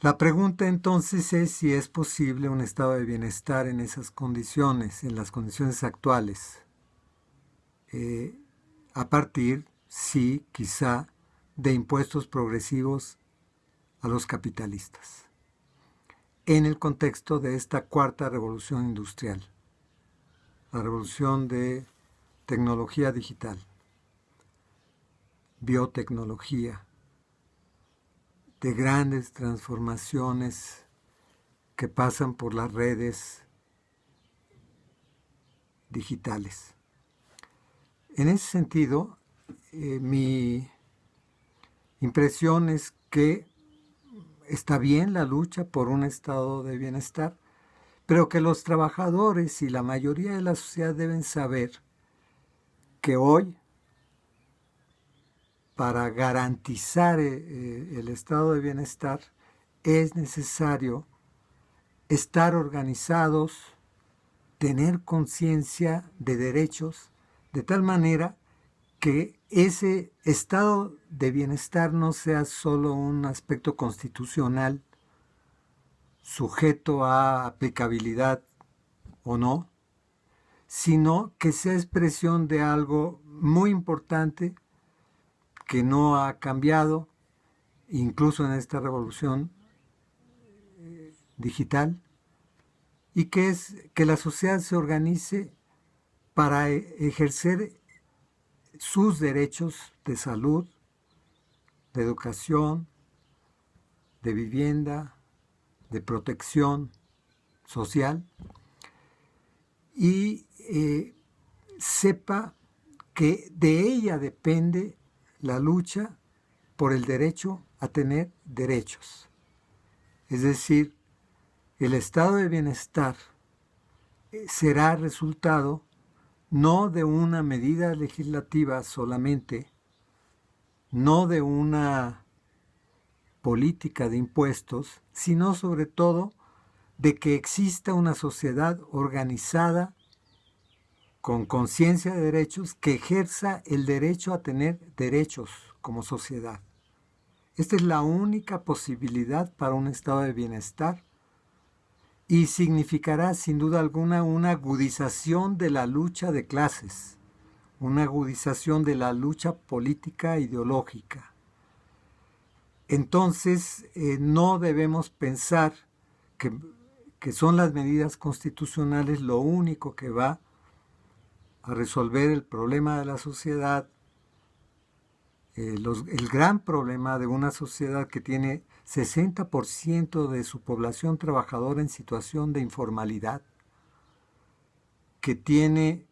La pregunta entonces es si es posible un estado de bienestar en esas condiciones, en las condiciones actuales, eh, a partir, sí, quizá, de impuestos progresivos a los capitalistas, en el contexto de esta cuarta revolución industrial, la revolución de tecnología digital, biotecnología, de grandes transformaciones que pasan por las redes digitales. En ese sentido, mi impresión es que está bien la lucha por un estado de bienestar, pero que los trabajadores y la mayoría de la sociedad deben saber que hoy, para garantizar el estado de bienestar, es necesario estar organizados, tener conciencia de derechos, de tal manera que ese estado de bienestar no sea solo un aspecto constitucional sujeto a aplicabilidad o no, sino que sea expresión de algo muy importante que no ha cambiado, incluso en esta revolución digital, y que es que la sociedad se organice para ejercer sus derechos de salud, de educación, de vivienda, de protección social, y sepa que de ella depende la lucha por el derecho a tener derechos. Es decir, el estado de bienestar será resultado no de una medida legislativa solamente, no de una política de impuestos, sino sobre todo de que exista una sociedad organizada con conciencia de derechos que ejerza el derecho a tener derechos como sociedad. Esta es la única posibilidad para un estado de bienestar y significará sin duda alguna una agudización de la lucha de clases, una agudización de la lucha política e ideológica. Entonces, no debemos pensar que son las medidas constitucionales lo único que va a resolver el problema de la sociedad, el gran problema de una sociedad que tiene 60% de su población trabajadora en situación de informalidad, que tiene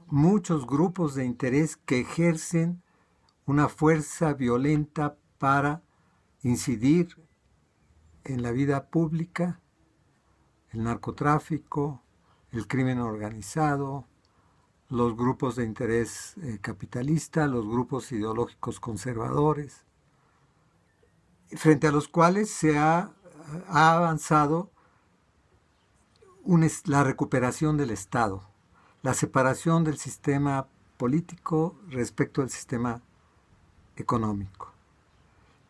muchos grupos de interés que ejercen una fuerza violenta para incidir en la vida pública, el narcotráfico, el crimen organizado, los grupos de interés capitalista, los grupos ideológicos conservadores, frente a los cuales se ha avanzado la recuperación del Estado, la separación del sistema político respecto al sistema económico.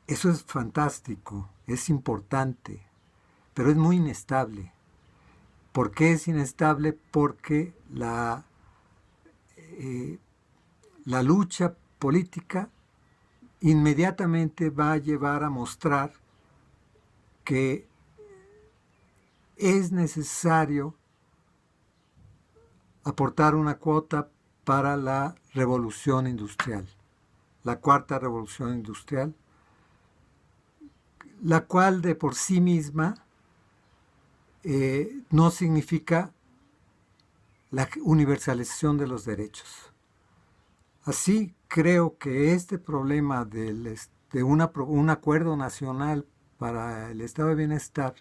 Eso es fantástico, es importante, pero es muy inestable. ¿Por qué es inestable? Porque la lucha política inmediatamente va a llevar a mostrar que es necesario aportar una cuota para la revolución industrial, la cuarta revolución industrial, la cual de por sí misma no significa la universalización de los derechos. Así creo que este problema de un acuerdo nacional para el estado de bienestar,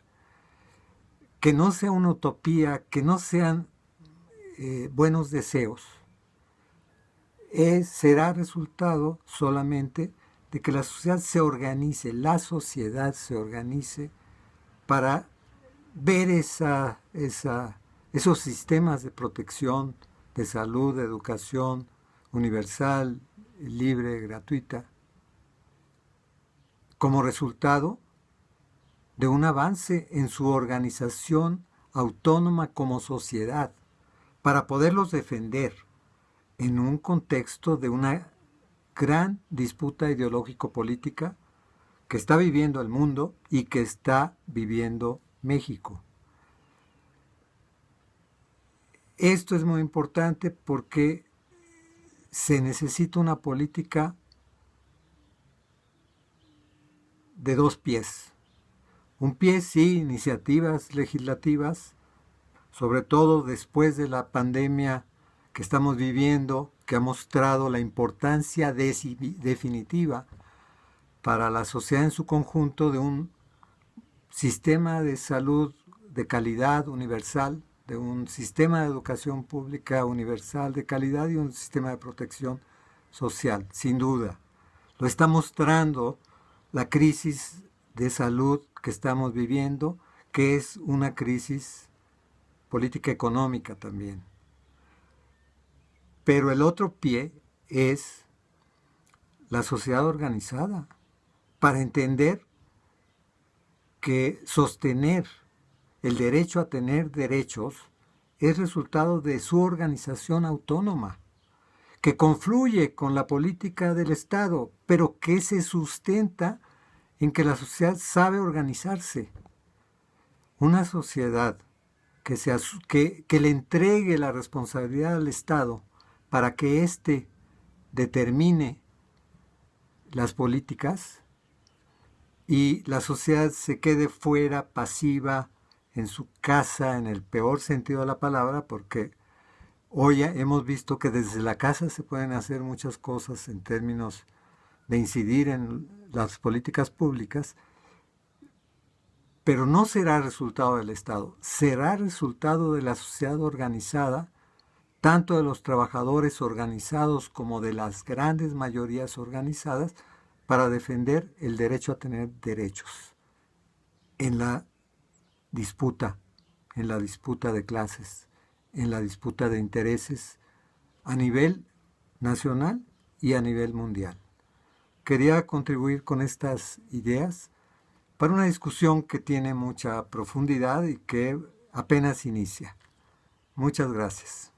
que no sea una utopía, que no sean buenos deseos, será resultado solamente de que la sociedad se organice para ver esos sistemas de protección, de salud, de educación universal, libre, gratuita, como resultado de un avance en su organización autónoma como sociedad, para poderlos defender en un contexto de una gran disputa ideológico-política que está viviendo el mundo y que está viviendo México. Esto es muy importante porque se necesita una política de dos pies. Un pie, sí, iniciativas legislativas, sobre todo después de la pandemia que estamos viviendo, que ha mostrado la importancia definitiva para la sociedad en su conjunto de un sistema de salud de calidad universal, de un sistema de educación pública universal de calidad y un sistema de protección social, sin duda. Lo está mostrando la crisis de salud que estamos viviendo, que es una crisis política económica también. Pero el otro pie es la sociedad organizada, para entender que sostener el derecho a tener derechos es resultado de su organización autónoma, que confluye con la política del Estado, pero que se sustenta en que la sociedad sabe organizarse. Una sociedad que le entregue la responsabilidad al Estado para que éste determine las políticas y la sociedad se quede fuera, pasiva, en su casa, en el peor sentido de la palabra, porque hoy hemos visto que desde la casa se pueden hacer muchas cosas en términos de incidir en las políticas públicas, pero no será resultado del Estado, será resultado de la sociedad organizada, tanto de los trabajadores organizados como de las grandes mayorías organizadas, para defender el derecho a tener derechos en la disputa de clases, en la disputa de intereses a nivel nacional y a nivel mundial. Quería contribuir con estas ideas para una discusión que tiene mucha profundidad y que apenas inicia. Muchas gracias.